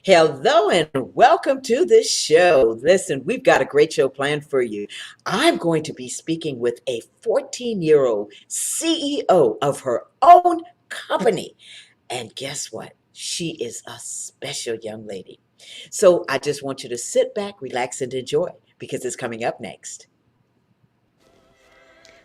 Hello and welcome to the show. Listen, we've got a great show planned for you. I'm going to be speaking with a 14-year-old CEO of her own company. And guess what? She is a special young lady. So I just want you to sit back, relax, and enjoy because it's coming up next.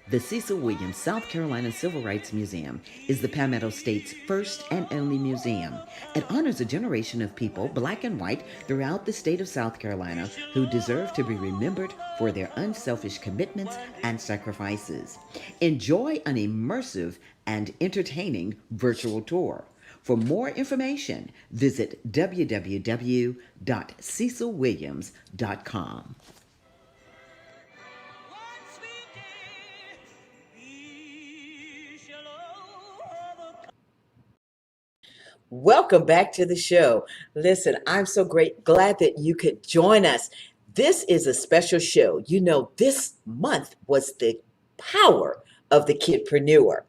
The Cecil Williams South Carolina Civil Rights Museum is the Palmetto State's first and only museum. It honors a generation of people, black and white, throughout the state of South Carolina who deserve to be remembered for their unselfish commitments and sacrifices. Enjoy an immersive and entertaining virtual tour. For more information, visit www.cecilwilliams.com. Welcome back to the show. Listen, I'm so glad that you could join us. This is a special show. You know, this month was the power of the kidpreneur.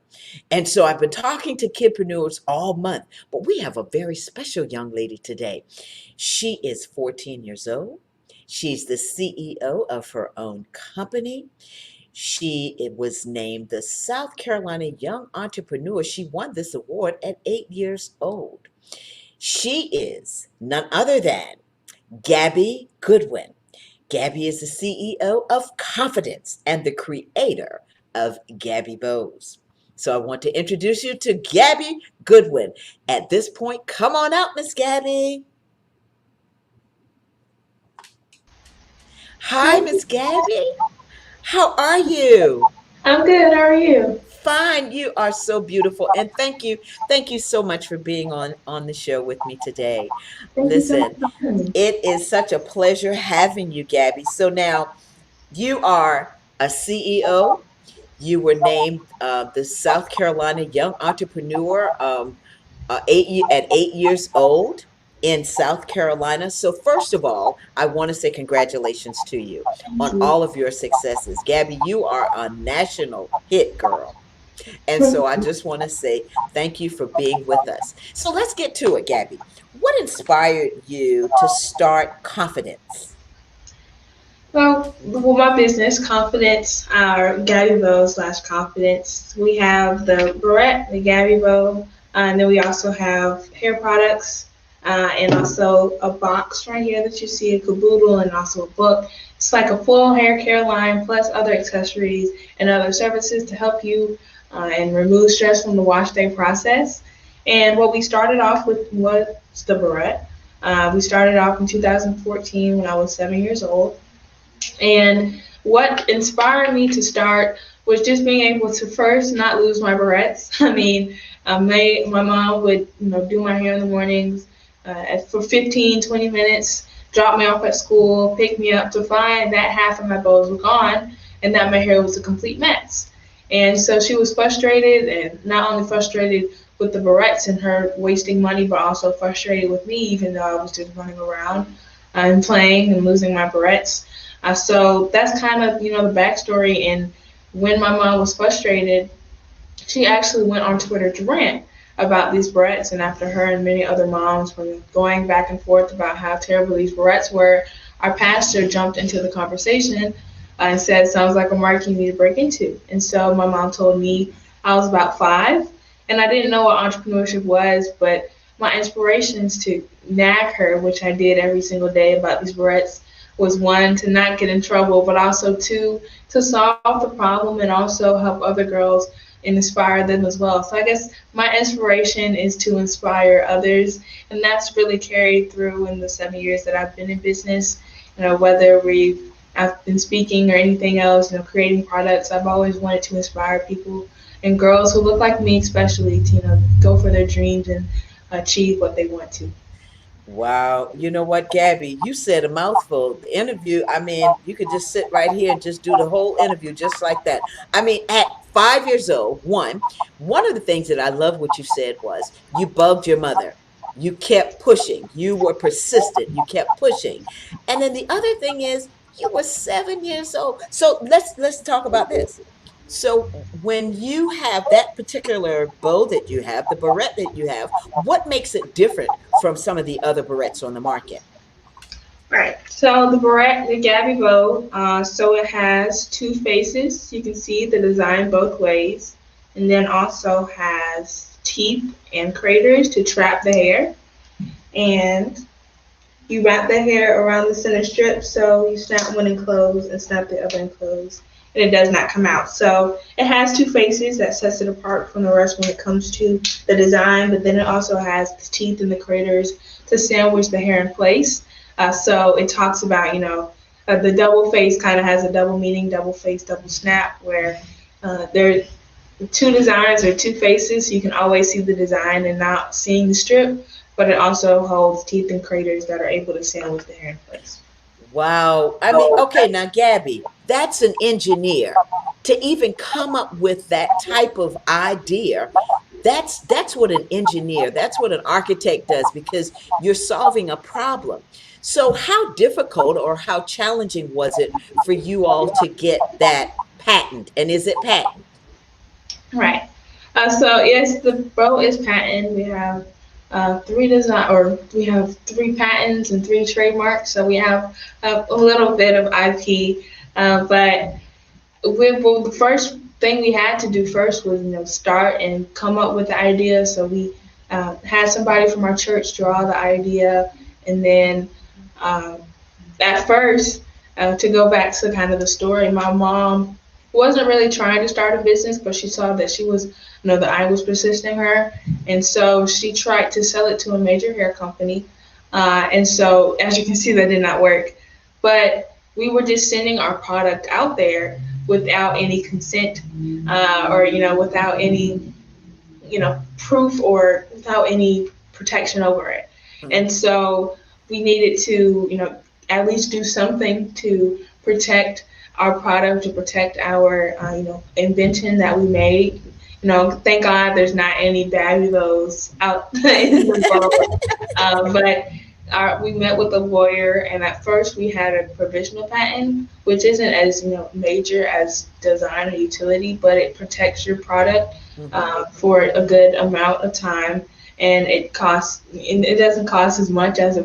And so I've been talking to kidpreneurs all month, but we have a very special young lady today. She is 14 years old. She's the CEO of her own company. It was named the South Carolina Young Entrepreneur. She won this award at 8 years old. She is none other than Gabby Goodwin. Gabby is the CEO of Confidence and the creator of Gabby Bows. So I want to introduce you to Gabby Goodwin. At this point, come on out, Miss Gabby. Hi, Miss Gabby. How are you? I'm good. How are you? Fine. You are so beautiful. And thank you so much for being on the show with me today. Thank you so much Listen, for having me. it is such a pleasure having you, Gabby. So now you are a CEO. You were named the South Carolina Young Entrepreneur at 8 years old in South Carolina. So first of all, I want to say congratulations to you Thank on you. all of your successes. Gabby, you are a national hit girl. And so I just want to say thank you for being with us. So let's get to it, Gabby. What inspired you to start Confidence? Well, my business, Confidence, our Gabby Bow slash Confidence. We have the barrette, the Gabby Bow, and then we also have hair products, and also a box right here that you see, a caboodle, and also a book. It's like a full hair care line plus other accessories and other services to help you and remove stress from the wash day process. And what we started off with was the barrette. We started off in 2014 when I was 7 years old. And what inspired me to start was just being able to first not lose my barrettes. I mean, my mom would do my hair in the mornings for 15, 20 minutes, drop me off at school, pick me up to find that half of my bows were gone and that my hair was a complete mess. And so she was frustrated, and not only frustrated with the barrettes and her wasting money, but also frustrated with me, even though I was just running around and playing and losing my barrettes. So that's kind of, the backstory. And when my mom was frustrated, she actually went on Twitter to rant about these barrettes. And after her and many other moms were going back and forth about how terrible these barrettes were, our pastor jumped into the conversation and said, sounds like a market you need to break into. And so my mom told me I was about 5, and I didn't know what entrepreneurship was, but my inspirations to nag her, which I did every single day about these barrettes, was one, to not get in trouble, but also two, to solve the problem and also help other girls and inspire them as well. So I guess my inspiration is to inspire others, and that's really carried through in the 7 years that I've been in business. Whether I've been speaking or anything else, creating products, I've always wanted to inspire people and girls who look like me, especially, to go for their dreams and achieve what they want to. Wow. You know what, Gabby? You said a mouthful. The interview, I mean, you could just sit right here and just do the whole interview just like that. I mean, at 5 years old, one of the things that I love what you said was you bugged your mother. You kept pushing. You were persistent. You kept pushing. And then the other thing is you were 7 years old. So let's talk about this. So when you have that particular bow that you have, the barrette that you have, what makes it different from some of the other barrettes on the market? Right. So the barrette, the Gabby Bow, so it has two faces. You can see the design both ways, and then also has teeth and craters to trap the hair. And you wrap the hair around the center strip, so you snap one and close, and snap the other and close, and it does not come out. So it has two faces that sets it apart from the rest when it comes to the design. But then it also has the teeth and the craters to sandwich the hair in place. So it talks about, the double face kind of has a double meaning, double face, double snap, where there are two designs or two faces. So you can always see the design and not seeing the strip, but it also holds teeth and craters that are able to sandwich the hair in place. Wow. I mean, okay, now Gabby, that's an engineer. To even come up with that type of idea, that's what an engineer, that's what an architect does because you're solving a problem. So how difficult or how challenging was it for you all to get that patent? And is it patent? Right. So yes, the bow is patented. We have three design, or we have three patents and three trademarks. So we have a little bit of IP, but well, the first thing we had to do first was start and come up with the idea. So we had somebody from our church draw the idea, and then um, at first, to go back to kind of the story, my mom wasn't really trying to start a business, but she saw that she was, the eye was persisting her, and so she tried to sell it to a major hair company. And so, as you can see, that did not work. But we were just sending our product out there without any consent, or without any proof or without any protection over it. Mhm. And so we needed to, at least do something to protect our product, to protect our, invention that we made. Thank God there's not any bad of those out in the world. But we met with a lawyer, and at first we had a provisional patent, which isn't as major as design or utility, but it protects your product Mhm. for a good amount of time, and it doesn't cost as much as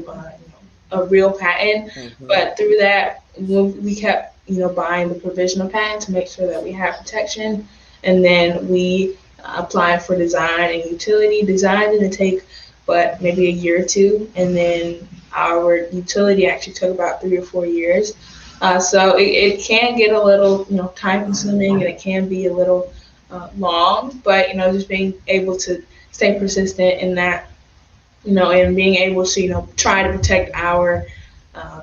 a real patent. Mhm. But through that, we kept buying the provisional patent to make sure that we had protection, and then we applied for design and utility. Design didn't take but maybe a year or two, and then our utility actually took about 3 or 4 years. So it can get a little time consuming, and it can be a little long, but just being able to stay persistent in that, and being able to try to protect our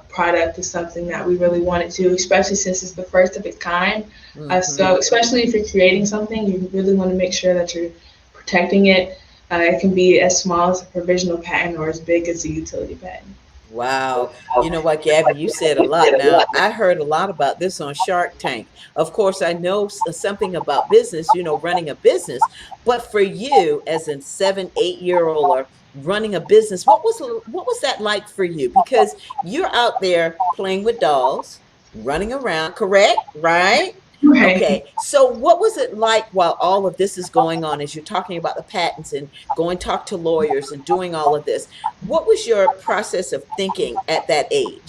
product is something that we really wanted to, especially since it's the first of its kind. Mhm. So especially if you're creating something, you really want to make sure that you're protecting it. It can be as small as a provisional patent or as big as a utility patent. Wow. You know what, Gabby, you said a lot. Now, I heard a lot about this on Shark Tank. Of course, I know something about business, running a business. But for you, as a 7, 8 year old or running a business, what was that like for you? Because you're out there playing with dolls, running around, correct? Right? Right. Okay. So what was it like while all of this is going on as you're talking about the patents and going talk to lawyers and doing all of this? What was your process of thinking at that age?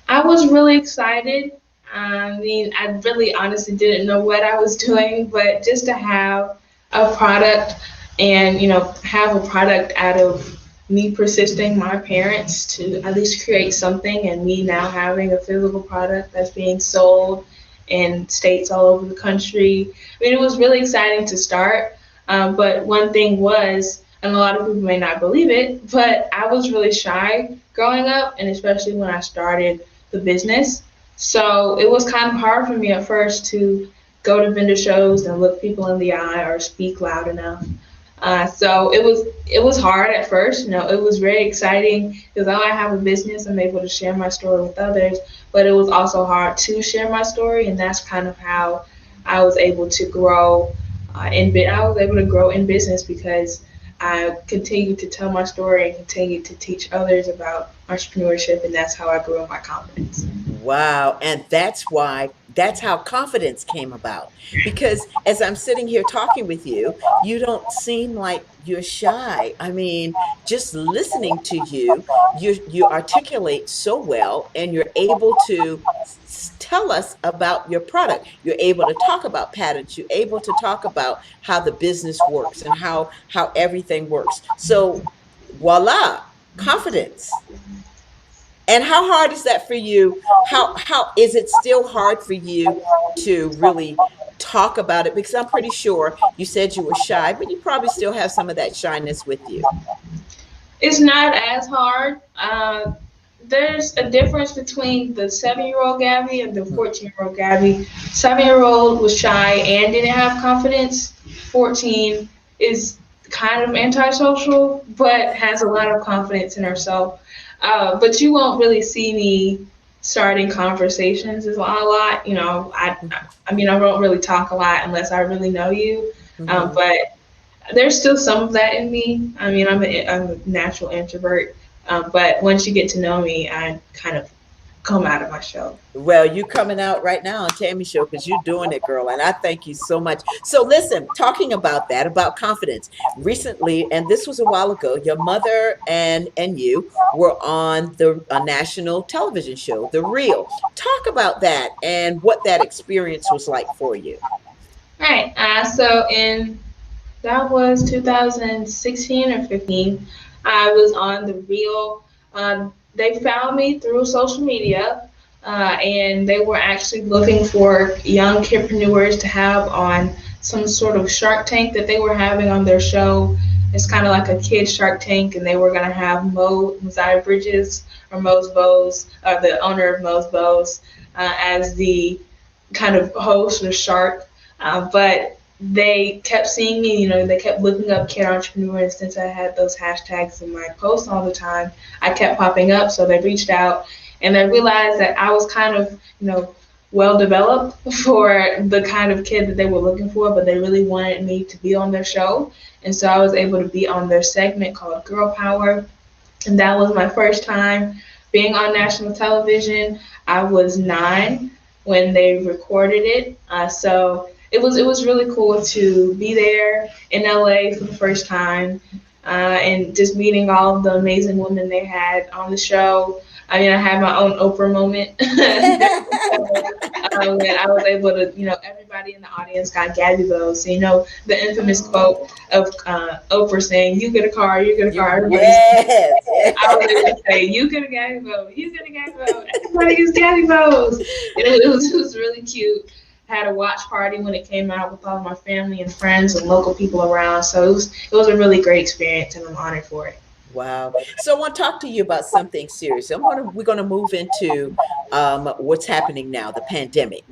I was really excited. I mean, I really honestly didn't know what I was doing, but just to have a product and, have a product out of me persisting my parents to at least create something, and me now having a physical product that's being sold in states all over the country. I mean, it was really exciting to start. But one thing was, and a lot of people may not believe it, but I was really shy growing up, and especially when I started the business. So it was kind of hard for me at first to go to vendor shows and look people in the eye or speak loud enough. So it was hard at first. It was very exciting because now I have a business. I'm able to share my story with others, but it was also hard to share my story, and that's kind of how I was able to grow. I was able to grow in business because I continued to tell my story and continued to teach others about entrepreneurship, and that's how I grew my confidence. Wow. And that's how confidence came about. Because as I'm sitting here talking with you, you don't seem like you're shy. I mean, just listening to you, you articulate so well, and you're able to tell us about your product. You're able to talk about patents. You're able to talk about how the business works and how everything works. So voila, confidence. And how hard is that for you? How is it still hard for you to really talk about it? Because I'm pretty sure you said you were shy, but you probably still have some of that shyness with you. It's not as hard. There's a difference between the 7-year-old Gabby and the 14-year-old Gabby. 7-year-old was shy and didn't have confidence. 14 is kind of antisocial, but has a lot of confidence in herself. But you won't really see me starting conversations a lot. I mean, I don't really talk a lot unless I really know you. Hmm. But there's still some of that in me. I mean, I'm a natural introvert, but once you get to know me, I kind of come out of my shell. Well, you coming out right now on Tammy Show because you're doing it, girl, and I thank you so much. So, listen, talking about that, about confidence, recently, and this was a while ago, your mother and you were on the a national television show, The Real. Talk about that and what that experience was like for you. Right. So in that was 2016 or 15. I was on the Real. They found me through social media, and they were actually looking for young entrepreneurs to have on some sort of Shark Tank that they were having on their show. It's kind of like a kid Shark Tank, and they were going to have Mosiah Bridges or Mose Bows, the owner of Mose Bows, as the kind of host or shark. But they kept seeing me, they kept looking up kid entrepreneurs. Since I had those hashtags in my posts all the time, I kept popping up. So they reached out and they realized that I was kind of, well developed for the kind of kid that they were looking for, but they really wanted me to be on their show. And so I was able to be on their segment called Girl Power. And that was my first time being on national television. I was 9 when they recorded it. So it was really cool to be there in LA for the first time, and just meeting all of the amazing women they had on the show. I mean, I had my own Oprah moment. And I was able to, everybody in the audience got Gabby Bows. So, the infamous Oh, quote of Oprah saying, "You get a car, you get a car." Everybody's yes. I was able to say, "You get a Gabby Bow, you get a Gabby Bow." Everybody use Gabby Bows. And it was really cute. I had a watch party when it came out with all of my family and friends and local people around. So it was a really great experience, and I'm honored for it. Wow. So I want to talk to you about something serious. We're going to move into what's happening now, the pandemic.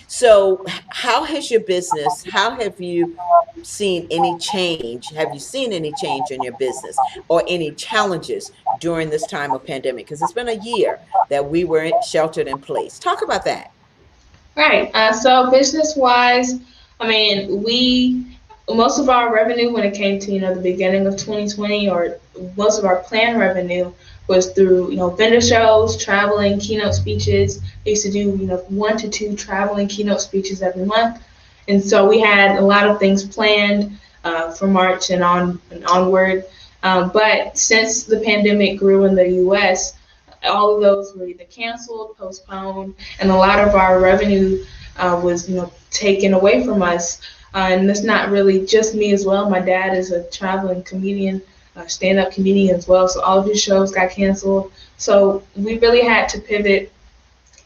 So how has your business, how have you seen any change? Have you seen any change in your business or any challenges during this time of pandemic? Because it's been a year that we were sheltered in place. Talk about that. Right. So business wise, I mean, most of our revenue when it came to the beginning of 2020, or most of our planned revenue was through vendor shows, traveling, keynote speeches. I used to do 1 to 2 traveling keynote speeches every month, and so we had a lot of things planned for March and onward. But since the pandemic grew in the U.S., all of those were either canceled, postponed, and a lot of our revenue was taken away from us. And that's not really just me as well. My dad is a traveling comedian, stand-up comedian as well. So all of his shows got canceled. So we really had to pivot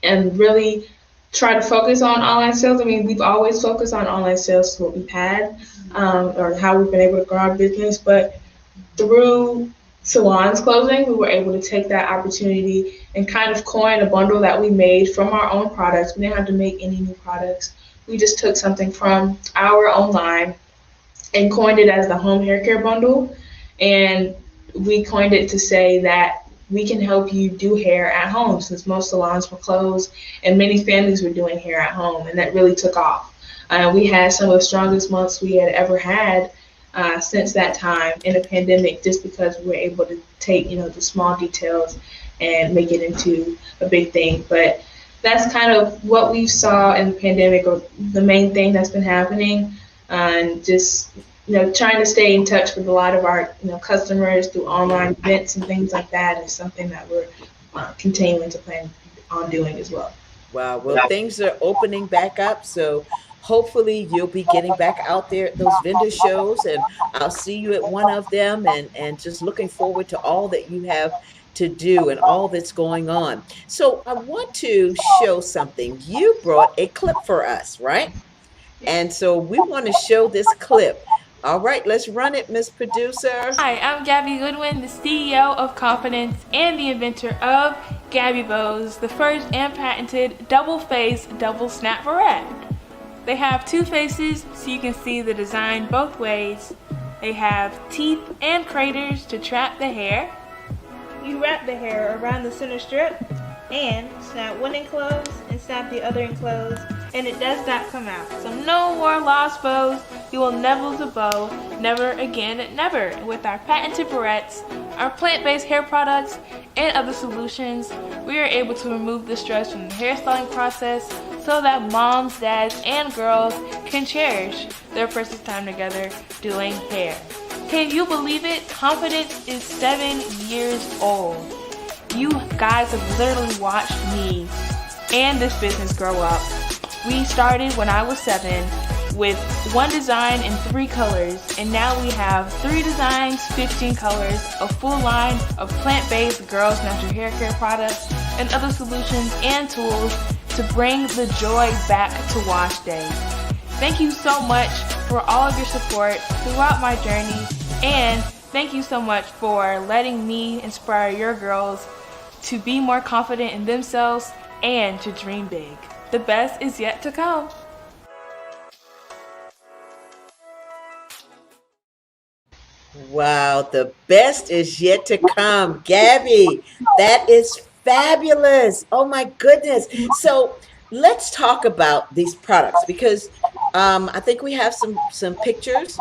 and really try to focus on online sales. I mean, we've always focused on online sales, what we've had, or how we've been able to grow our business. But through salons closing, we were able to take that opportunity and kind of coin a bundle that we made from our own products. We didn't have to make any new products. We just took something from our own line and coined it as the home hair care bundle. And we coined it to say that we can help you do hair at home, since most salons were closed and many families were doing hair at home. And that really took off. We had some of the strongest months we had ever had since that time in the pandemic, just because we were able to take the small details and make it into a big thing. But that's kind of what we saw in the pandemic, or the main thing that's been happening, and just trying to stay in touch with a lot of our customers through online events and things like that is something that we're continuing to plan on doing as well. Wow. Well, things are opening back up. So hopefully you'll be getting back out there at those vendor shows, and I'll see you at one of them, and just looking forward to all that you have to do and all that's going on. So I want to show something. You brought a clip for us, right? And so we want to show this clip. All right, let's run it, Miss Producer. Hi, I'm Gabby Goodwin, the CEO of Confidence and the inventor of Gabby Bows, the first and patented double-face, double-snap barrette. They have two faces so you can see the design both ways. They have teeth and craters to trap the hair. You wrap the hair around the center strip and snap one enclosed and snap the other enclosed, and it does not come out. So no more lost bows. You will never lose a bow. Never again, never. With our patented barrettes, our plant-based hair products, and other solutions, we are able to remove the stress from the hairstyling process so that moms, dads, and girls can cherish their precious time together doing hair. Can you believe it? Confidence is 7 years old. You guys have literally watched me and this business grow up. We started when I was 7 with one design in 3 colors, and now we have 3 designs, 15 colors, a full line of plant-based girls' natural hair care products, and other solutions and tools to bring the joy back to wash days. Thank you so much for all of your support throughout my journey, and thank you so much for letting me inspire your girls to be more confident in themselves and to dream big. The best is yet to come. Wow, the best is yet to come. Gabby, that is fabulous. Oh my goodness. So let's talk about these products, because I think we have some pictures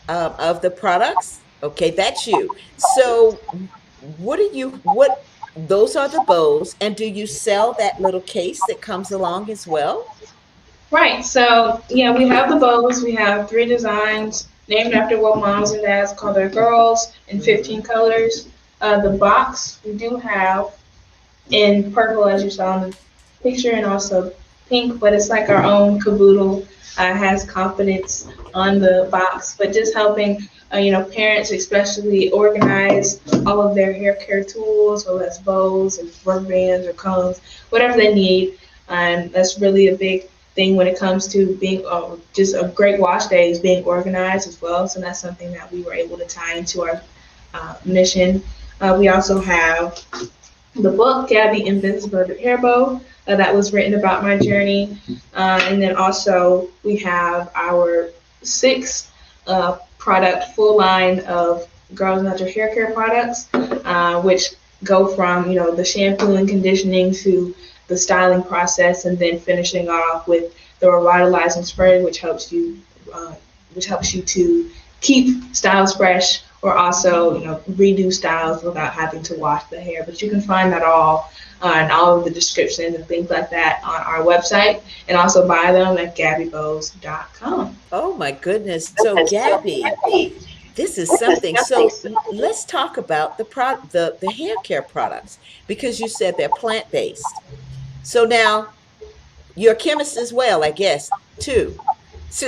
of the products. Okay, that's you. So what those are the bows, and do you sell that little case that comes along as well? Right. So yeah, we have the bows. We have 3 designs named after what moms and dads call their girls in Hmm. 15 colors. The box we do have in purple, as you saw in the picture, and also pink, but it's like our own caboodle. Has confidence on the box, but just helping parents especially organize all of their hair care tools, whether that's bows or rubber bands or combs, whatever they need. And that's really a big thing when it comes to being just a great wash day is being organized as well. So that's something that we were able to tie into our mission. We also have the book, Gabby Invents Murdered Hair Bow, that was written about my journey. And then also we have our 6 product full line of girls' natural hair care products, which go from, the shampoo and conditioning to the styling process, and then finishing off with the revitalizing spray, which helps you to keep styles fresh, or also redo styles without having to wash the hair. But you can find that all and all of the descriptions and things like that on our website, and also buy them at gabbybows.com. Oh my goodness. So Gabby, this is something. So let's talk about the hair care products, because you said they're plant-based. So now you're a chemist as well, I guess, too. So,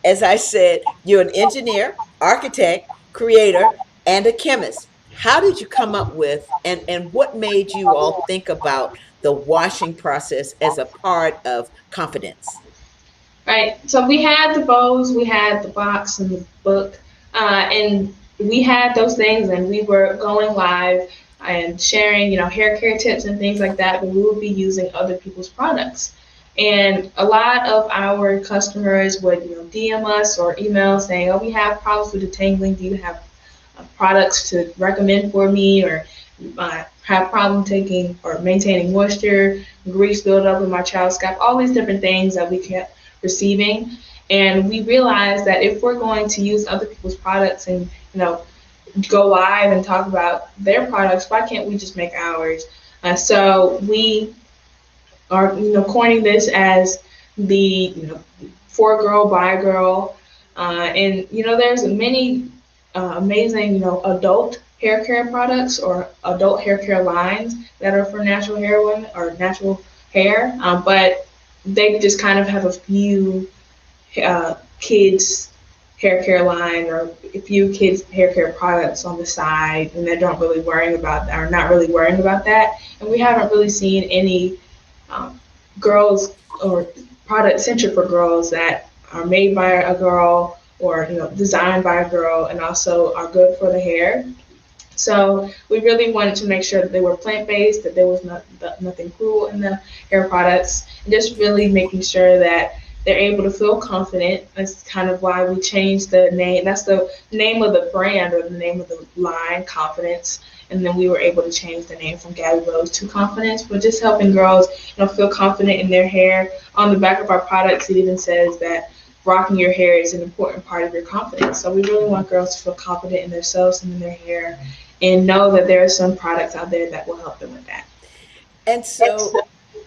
as I said, you're an engineer, architect, creator, and a chemist. How did you come up with, and what made you all think about the washing process as a part of confidence? Right. So we had the bows, we had the box and the book, and we had those things, and we were going live and sharing, hair care tips and things like that, but we would be using other people's products. And a lot of our customers would, DM us or email saying, "Oh, we have problems with detangling. Do you have products to recommend for me?" Or have problem taking or maintaining moisture, grease buildup in my child's scalp, all these different things that we kept receiving. And we realized that if we're going to use other people's products and go live and talk about their products, why can't we just make ours? So we are coining this as the for a girl by a girl, and there's many amazing adult hair care products or adult hair care lines that are for natural hair women or natural hair, but they just kind of have a few kids hair care line or a few kids hair care products on the side, and they don't really worrying about that, or not really worrying about that. And we haven't really seen any um, girls or products centered for girls that are made by a girl or designed by a girl and also are good for the hair. So we really wanted to make sure that they were plant-based, that there was nothing cruel in the hair products, and just really making sure that they're able to feel confident. That's kind of why we changed the name. That's the name of the brand or the name of the line, Confidence. And then we were able to change the name from Gabby Bows to Confidence. We're just helping girls, feel confident in their hair. On the back of our products, it even says that rocking your hair is an important part of your confidence. So we really want girls to feel confident in themselves and in their hair, and know that there are some products out there that will help them with that. And so,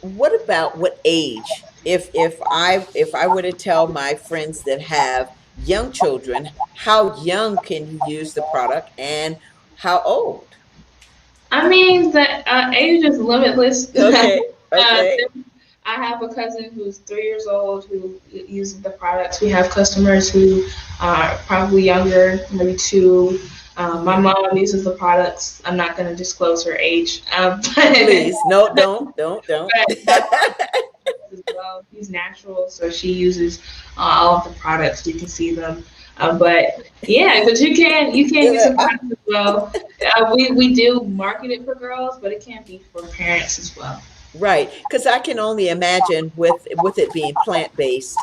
what about what age? If I were to tell my friends that have young children, how young can you use the product and how old? I mean, the age is limitless. Okay, okay. I have a cousin who's 3 years old who uses the products. We have customers who are probably younger, maybe two. My Hmm. mom uses the products. I'm not going to disclose her age, Please, no, don't. but my mom as well. She's natural, so she uses all of the products. You can see them. But yeah, but you can use Yeah, the products as well. We do market it for girls, but it can be for parents as well. right, because I can only imagine with it being plant based.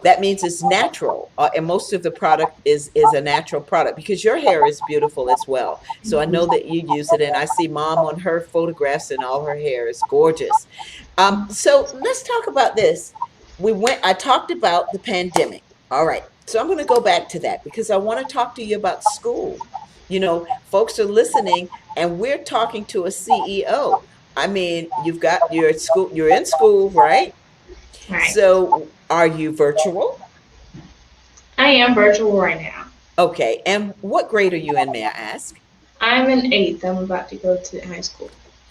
That means it's natural, and most of the product is a natural product because your hair is beautiful as well. So I know that you use it, and I see mom on her photographs, and all her hair is gorgeous. So let's talk about this. I talked about the pandemic. All right. So I'm going to go back to that because I want to talk to you about school. Folks are listening and we're talking to a CEO. I mean, you're in school, right? Right. So are you virtual? I am virtual right now. Okay. And what grade are you in, may I ask? I'm in eighth. I'm about to go to high school.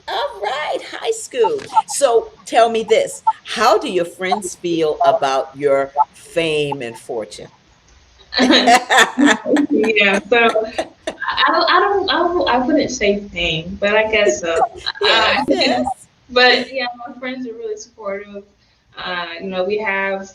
All right, high school. So tell me this. How do your friends feel about your fame and fortune? Yeah, so I wouldn't say fame, but I guess so. Yes, Uh, yes. but yeah, my friends are really supportive. We have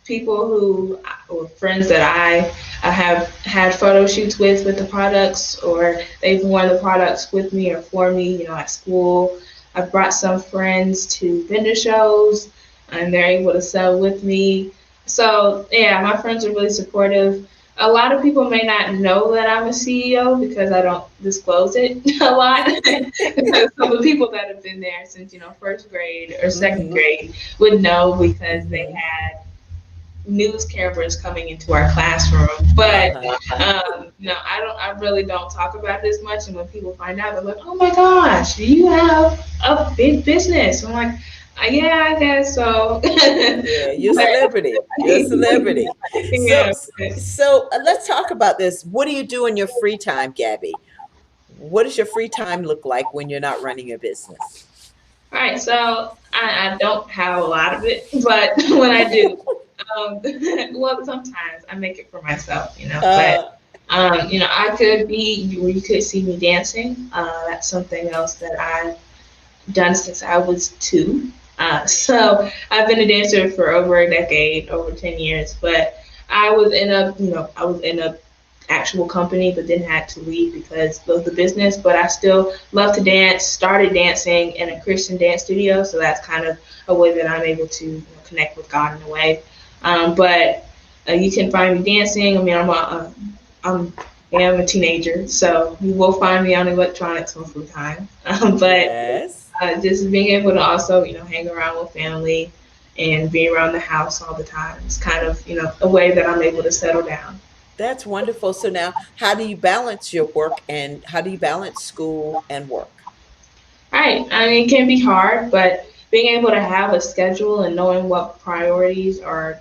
people or friends that I have had photo shoots with the products, or they've worn the products with me or for me, at school. I've brought some friends to vendor shows, and they're able to sell with me. So yeah, my friends are really supportive. A lot of people may not know that I'm a CEO because I don't disclose it a lot. So the people that have been there since first grade or second Mhm, grade would know because they mhm. had news cameras coming into our classroom. But Uh-huh. I really don't talk about this much. And when people find out, they're like, "Oh my gosh, you have a big business." I'm like, "Yeah, I guess so." Yeah, you're a But celebrity. You're a celebrity. So yeah. so let's talk about this. What do you do in your free time, Gabby? What does your free time look like when you're not running your business? All right, so I don't have a lot of it, but when I do, um, well, sometimes I make it for myself. But Uh, I could you could see me dancing. That's something else that I've done since I was two. So I've been a dancer for over a decade, over 10 years. But I was in a actual company, but then had to leave because of the business. But I still love to dance. Started dancing in a Christian dance studio, so that's kind of a way that I'm able to connect with God in a way. But you can find me dancing. I mean, I'm I am a teenager, so you will find me on electronics most of the time. But yes. just being able to also, hang around with family and be around the house all the time is kind of, a way that I'm able to settle down. That's wonderful. So now, how do you balance your work and how do you balance school and work? Right. I mean, it can be hard, but being able to have a schedule and knowing what priorities are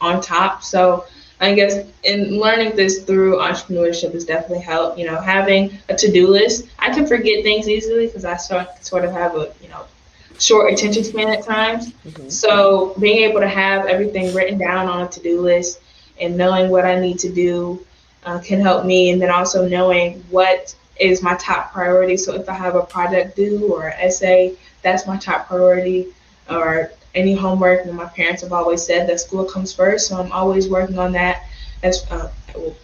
on top. So I guess in learning this through entrepreneurship has definitely helped. Having a to-do list. I can forget things easily because I sort of have a short attention span at times. Hmm. So being able to have everything written down on a to-do list and knowing what I need to do can help me. And then also knowing what is my top priority. So if I have a project due or an essay, that's my top priority. Or any homework. And my parents have always said that school comes first, so I'm always working on that as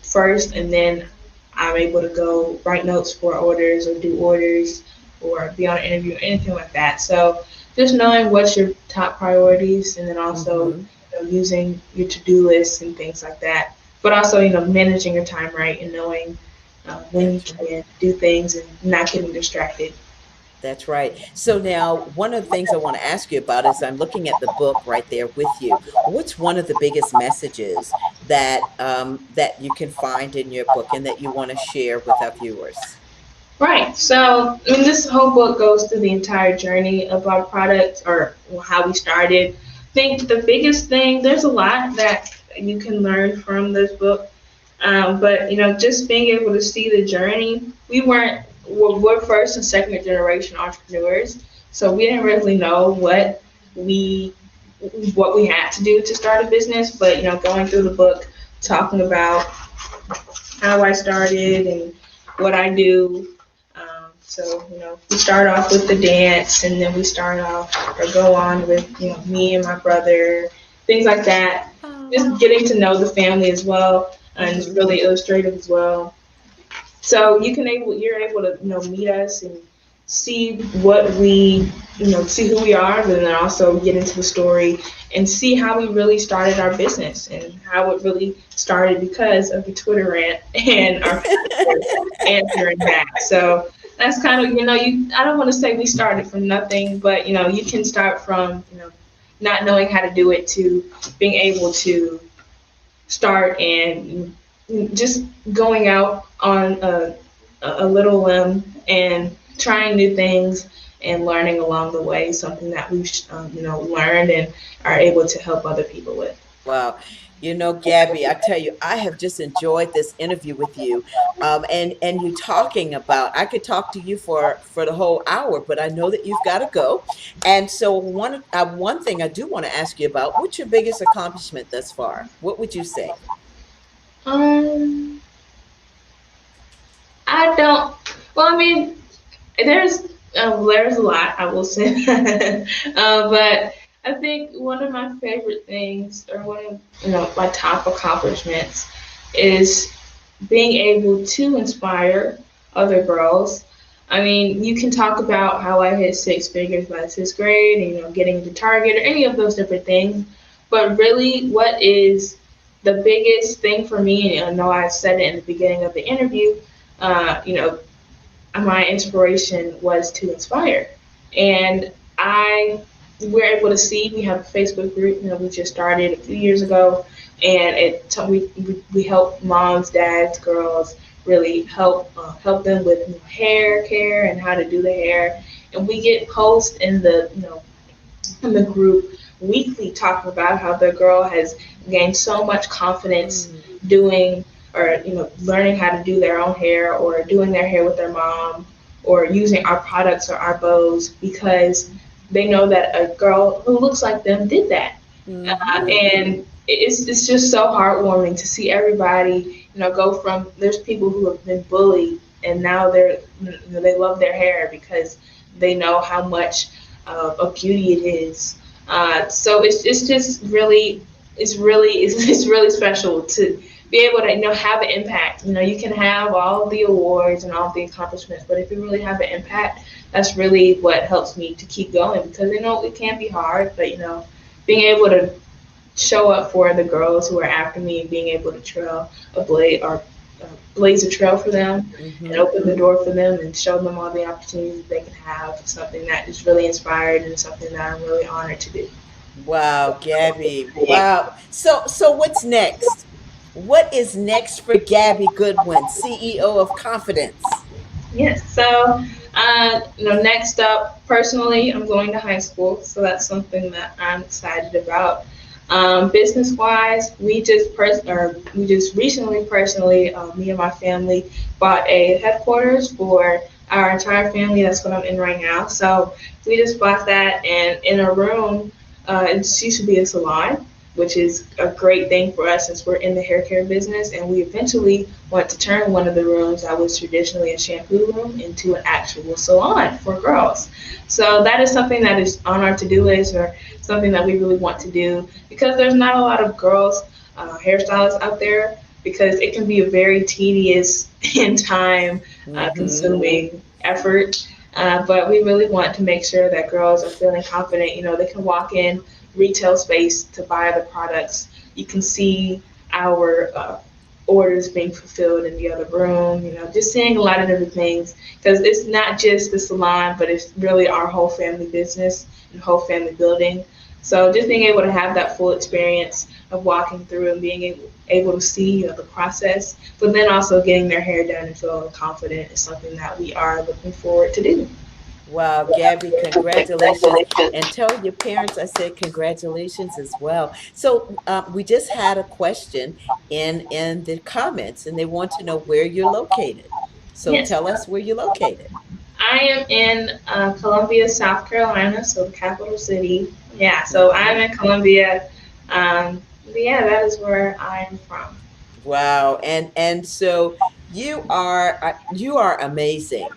first, and then I'm able to go write notes for orders or do orders or be on an interview or anything like that. So just knowing what's your top priorities, and then also Hmm. using your to-do lists and things like that. But also managing your time right and knowing when you That's right. can do things and not getting distracted. That's right. So now, one of the things I want to ask you about is I'm looking at the book right there with you. What's one of the biggest messages that you can find in your book and that you want to share with our viewers? Right. So, this whole book goes through the entire journey of our product or how we started. I think the biggest thing, there's a lot that you can learn from this book. But, just being able to see the journey, we're first and second generation entrepreneurs. So we didn't really know we, what we had to do to start a business. But, going through the book, talking about how I started and what I do. So, we start off with the dance, and then we start off or go on with, me and my brother, things like that. Just getting to know the family as well, and it's Hmm. really illustrative as well. So you're able to, meet us and see what see who we are, but then also get into the story and see how we really started our business and how it really started because of the Twitter rant and our answering back. So that's kind of, I don't want to say we started from nothing, but you can start from, not knowing how to do it to being able to start and just going out on a little limb and trying new things and learning along the way, something that we've learned and are able to help other people with. Wow. Gabby, I tell you, I have just enjoyed this interview with you, and you talking about. I could talk to you for the whole hour, but I know that you've got to go. And so, one thing I do want to ask you about: what's your biggest accomplishment thus far? What would you say? Um, I don't. Well, I mean, there's there's a lot I will say, but I think one of my favorite things, or one of my top accomplishments, is being able to inspire other girls. I mean, you can talk about how I hit six figures by sixth grade, and getting into Target or any of those different things, but really, what is the biggest thing for me? And I know I said it in the beginning of the interview. Uh, you know, my inspiration was to inspire. And I we're able to see we have a Facebook group, we just started a few years ago, and we help moms, dads, girls really help them with hair care and how to do the hair. And we get posts in the in the group weekly talking about how the girl has gained so much confidence Mm, doing or learning how to do their own hair or doing their hair with their mom or using our products or our bows because they know that a girl who looks like them did that. mhm. And it's just so heartwarming to see everybody go from there's people who have been bullied and now they love their hair because they know how much of beauty it is. So it's just really it's really special to be able to have an impact. You can have all the awards and all the accomplishments, but if you really have an impact, that's really what helps me to keep going because it can be hard, but being able to show up for the girls who are after me and being able to trail a blade or blaze a trail for them and Mhm. open the door for them and show them all the opportunities they can have. Something that is really inspired and something that I'm really honored to do. Wow, Gabby. Wow. So what's next? What is next for Gabby Goodwin, CEO of Confidence? Yes. So Next up, personally, I'm going to high school, so that's something that I'm excited about. Business wise, we just recently, personally, me and my family bought a headquarters for our entire family. That's what I'm in right now. So we just bought that, and in a room, it used to be a salon, which is a great thing for us since we're in the hair care business. And we eventually want to turn one of the rooms that was traditionally a shampoo room into an actual salon for girls. So that is something that is on our to-do list, or something that we really want to do, because there's not a lot of girls hairstylists out there, because it can be a very tedious and time Mm-hmm. consuming effort. But we really want to make sure that girls are feeling confident. They can walk in retail space to buy the products. You can see our orders being fulfilled in the other room. Just seeing a lot of different things, because it's not just the salon, but it's really our whole family business and whole family building. So just being able to have that full experience of walking through and being able to see the process, but then also getting their hair done and feeling confident is something that we are looking forward to do. Wow, Gabby, congratulations. And tell your parents I said congratulations as well. So we just had a question in the comments, and they want to know where you're located. So Yes, tell us where you're located. I am in Columbia, South Carolina, so the capital city. Yeah, so I'm Mhm. in Columbia. But yeah, that is where I am from. Wow, and so you are amazing.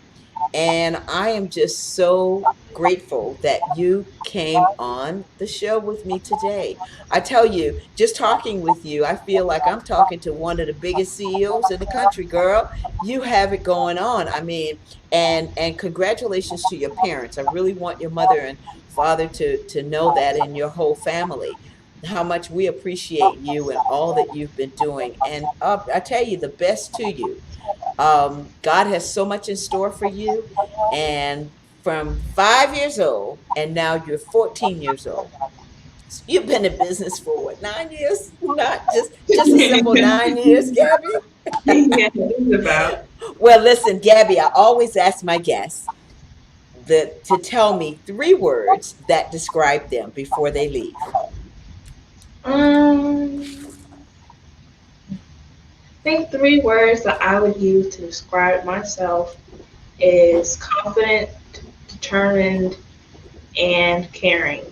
And I am just so grateful that you came on the show with me today. I tell you, just talking with you, I feel like I'm talking to one of the biggest CEOs in the country, girl. You have it going on. I mean, and congratulations to your parents. I really want your mother and father to know that, in your whole family, how much we appreciate you and all that you've been doing. And I tell you, the best to you. God has so much in store for you. And from 5 years old, and now you're 14 years old. You've been in business for what, 9 years? Not just a simple 9 years, Gabby. Yeah, it's about. Well, listen, Gabby, I always ask my guests to tell me 3 words that describe them before they leave. I think three words that I would use to describe myself is confident, determined, and caring.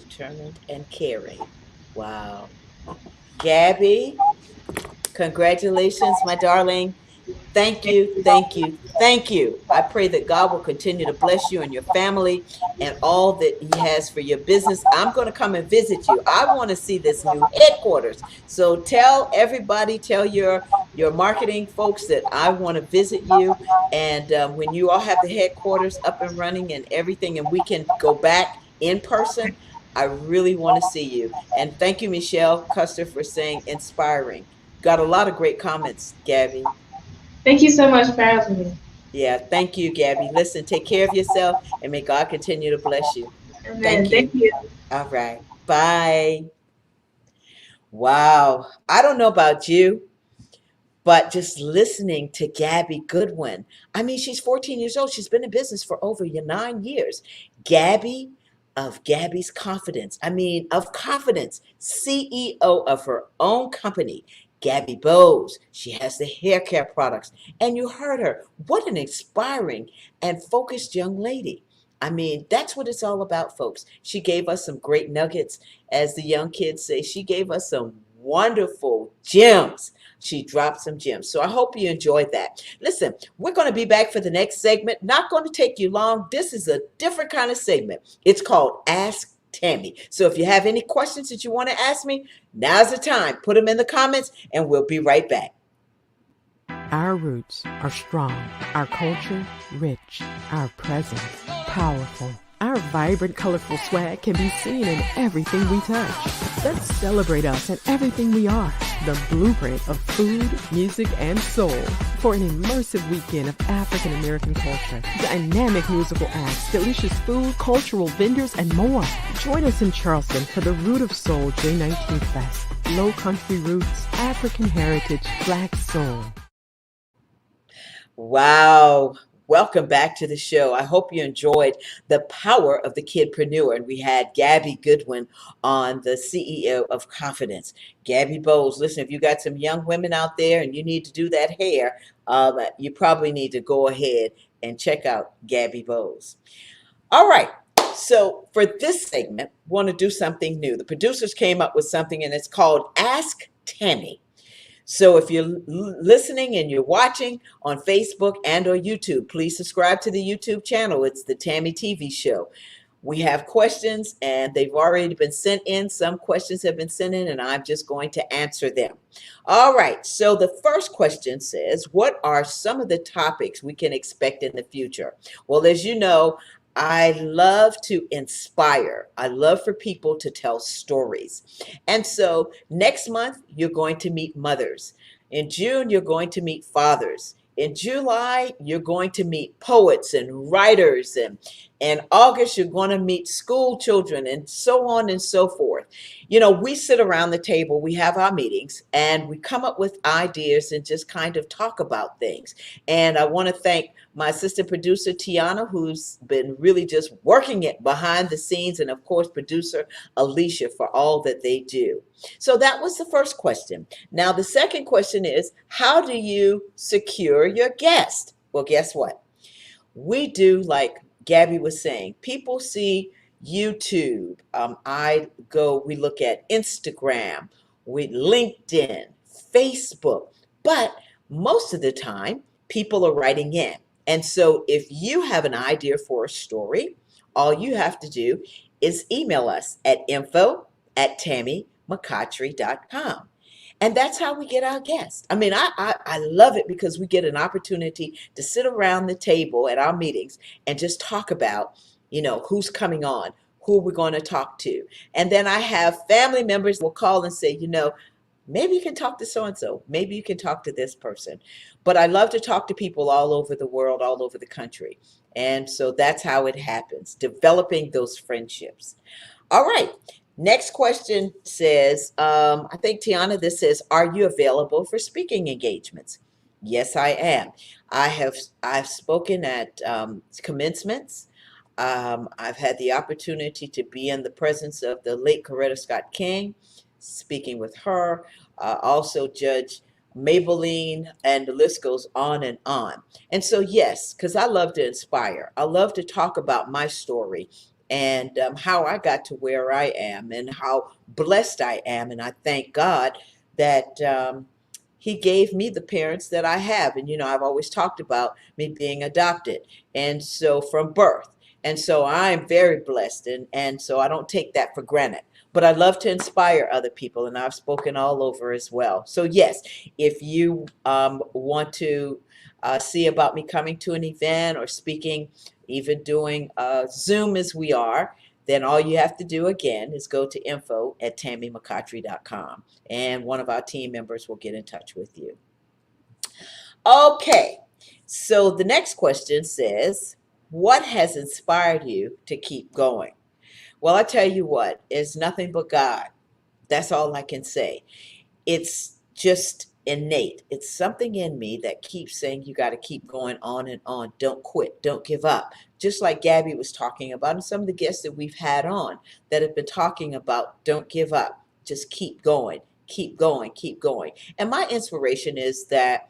Determined and caring. Wow. Gabby, congratulations, my darling. Thank you, thank you, thank you. I pray that God will continue to bless you and your family and all that He has for your business. I'm going to come and visit you. I want to see this new headquarters. So tell everybody, tell your marketing folks that I want to visit you. And when you all have the headquarters up and running and everything, and we can go back in person, I really want to see you. And thank you, Michelle Custer, for saying inspiring. Got a lot of great comments, Gabby. Thank you so much for having me. Yeah, thank you, Gabby. Listen, take care of yourself and may God continue to bless you. Amen. Thank Thank you. you. All right. Bye. Wow. I don't know about you, but just listening to Gabby Goodwin. I mean, she's 14 years old. She's been in business for over 9 years. Gabby of Gabby's Confidence. I mean, of Confidence, CEO of her own company, Gabby Bows. She has the hair care products. And you heard her. What an inspiring and focused young lady. I mean, that's what it's all about, folks. She gave us some great nuggets, as the young kids say. She gave us some wonderful gems. She dropped some gems. So I hope you enjoyed that. Listen, we're going to be back for the next segment. Not going to take you long. This is a different kind of segment. It's called Ask Tammy. So if you have any questions that you want to ask me, now's the time. Put them in the comments and we'll be right back. Our roots are strong, our culture rich, our presence powerful. Our vibrant, colorful swag can be seen in everything we touch. Let's celebrate us and everything we are. The blueprint of food, music, and soul. For an immersive weekend of African American culture, dynamic musical acts, delicious food, cultural vendors, and more. Join us in Charleston for the Root of Soul J19 Fest. Low country roots, African heritage, Black soul. Wow. welcome back to the show. I hope you enjoyed the power of the kidpreneur. And we had Gabby Goodwin on, the CEO of Confidence. Gabby Bows, listen, if you got some young women out there and you need to do that hair, you probably need to go ahead and check out Gabby Bows. All right. So for this segment, we want to do something new. The producers came up with something, and it's called Ask Tammy. So if you're listening and you're watching on Facebook and or YouTube, please subscribe to the YouTube channel. It's the Tammy TV Show. We have questions, and they've already been sent in. Some questions have been sent in, and I'm just going to answer them. All right. So the first question says, what are some of the topics we can expect in the future? Well, as you know, I love to inspire. I love for people to tell stories. And so next month, you're going to meet mothers. In June, you're going to meet fathers. In July, you're going to meet poets and writers. And in August, you're going to meet school children, and so on and so forth. You know, we sit around the table, we have our meetings, and we come up with ideas and just kind of talk about things. And I want to thank my assistant producer, Tiana, who's been really just working it behind the scenes, and of course, producer Alicia, for all that they do. So that was the first question. Now, the second question is, how do you secure your guest? Well, guess what? We do, like Gabby was saying, people see YouTube. We look at Instagram, LinkedIn, Facebook, but most of the time, people are writing in. And so if you have an idea for a story, all you have to do is email us at info@tammymccotchery.com. And that's how we get our guests. I mean, I love it because we get an opportunity to sit around the table at our meetings and just talk about, who's coming on, who we're going to talk to. And then I have family members will call and say, maybe you can talk to so-and-so. Maybe you can talk to this person. But I love to talk to people all over the world, all over the country. And so that's how it happens, developing those friendships. All right. Next question says, I think, Tiana, this says, are you available for speaking engagements? Yes, I am. I've spoken at commencements. I've had the opportunity to be in the presence of the late Coretta Scott King, speaking with her, also Judge Maybelline, and the list goes on and on. And so, yes, because I love to inspire. I love to talk about my story and how I got to where I am and how blessed I am. And I thank God that he gave me the parents that I have. And, I've always talked about me being adopted, and so from birth. And so I'm very blessed. And so I don't take that for granted. But I love to inspire other people, and I've spoken all over as well. So, yes, if you want to see about me coming to an event or speaking, even doing Zoom as we are, then all you have to do, again, is go to info@tammymccotchery.com, and one of our team members will get in touch with you. Okay, so the next question says, what has inspired you to keep going? Well, I tell you what, it's nothing but God. That's all I can say. It's just innate. It's something in me that keeps saying you got to keep going on and on. Don't quit. Don't give up. Just like Gabby was talking about, and some of the guests that we've had on that have been talking about, don't give up. Just keep going. Keep going. Keep going. And my inspiration is that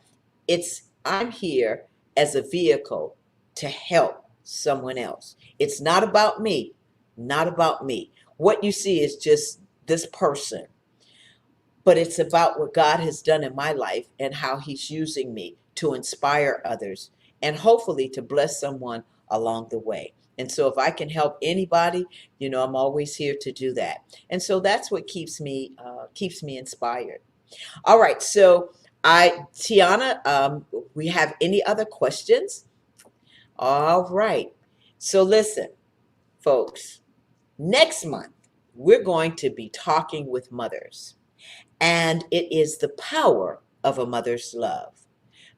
I'm here as a vehicle to help someone else. It's not about me. Not about me. What you see is just this person. But it's about what God has done in my life and how he's using me to inspire others and hopefully to bless someone along the way. And so if I can help anybody, I'm always here to do that. And so that's what keeps me inspired. All right. So Tiana, we have any other questions? All right. So listen, folks, next month, we're going to be talking with mothers. And it is the power of a mother's love.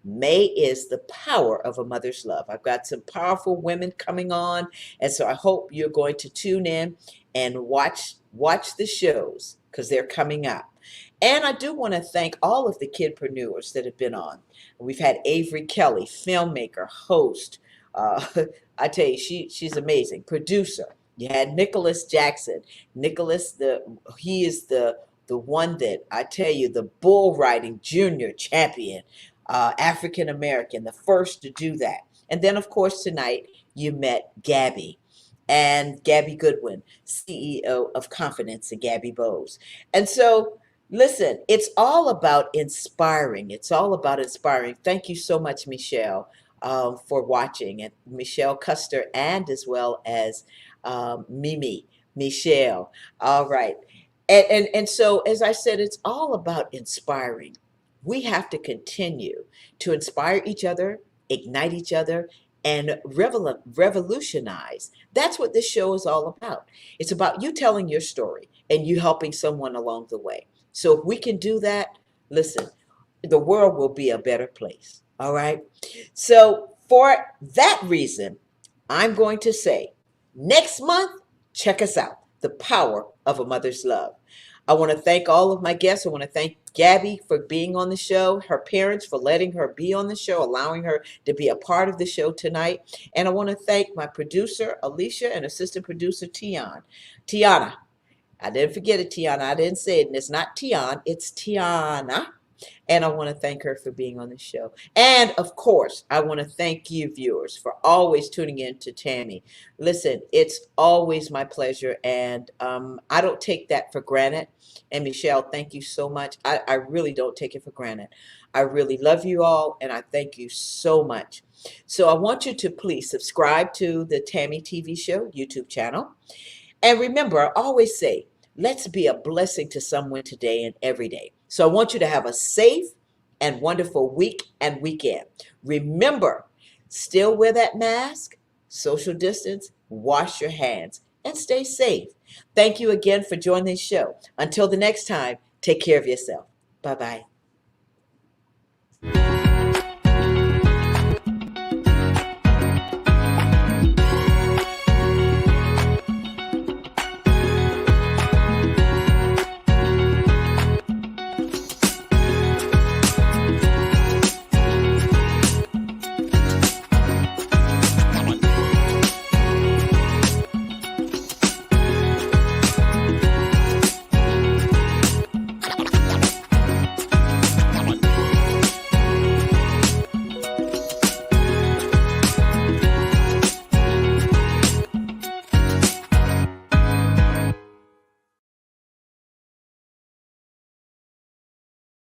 May is the power of a mother's love. I've got some powerful women coming on. And so I hope you're going to tune in and watch the shows because they're coming up. And I do want to thank all of the kidpreneurs that have been on. We've had Avery Kelly, filmmaker, host, Uh, I tell you, she's amazing. Producer, you had Nicholas Jackson. Nicholas, he is the one that I tell you, the bull riding junior champion, African American, the first to do that. And then, of course, tonight you met Gabby and Gabby Goodwin, CEO of Confidence and Gabby Bows. And so, listen, it's all about inspiring. It's all about inspiring. Thank you so much, Michelle, for watching, and Michelle Custer, and as well as Mimi, Michelle. All right. And so, as I said, it's all about inspiring. We have to continue to inspire each other, ignite each other, and revolutionize. That's what this show is all about. It's about you telling your story and you helping someone along the way. So if we can do that, listen, the world will be a better place. All right. So for that reason, I'm going to say next month, check us out, The Power of a Mother's Love. I want to thank all of my guests. I want to thank Gabby for being on the show, her parents for letting her be on the show, allowing her to be a part of the show tonight. And I want to thank my producer, Alicia, and assistant producer, Tiana. I didn't forget it, Tiana. I didn't say it. And it's not Tian, it's Tiana. And I want to thank her for being on the show. And of course, I want to thank you, viewers, for always tuning in to Tammy. Listen, it's always my pleasure. And I don't take that for granted. And Michelle, thank you so much. I really don't take it for granted. I really love you all. And I thank you so much. So I want you to please subscribe to the Tammy TV Show YouTube channel. And remember, I always say, let's be a blessing to someone today and every day. So I want you to have a safe and wonderful week and weekend. Remember, still wear that mask, social distance, wash your hands, and stay safe. Thank you again for joining this show. Until the next time, take care of yourself. Bye-bye.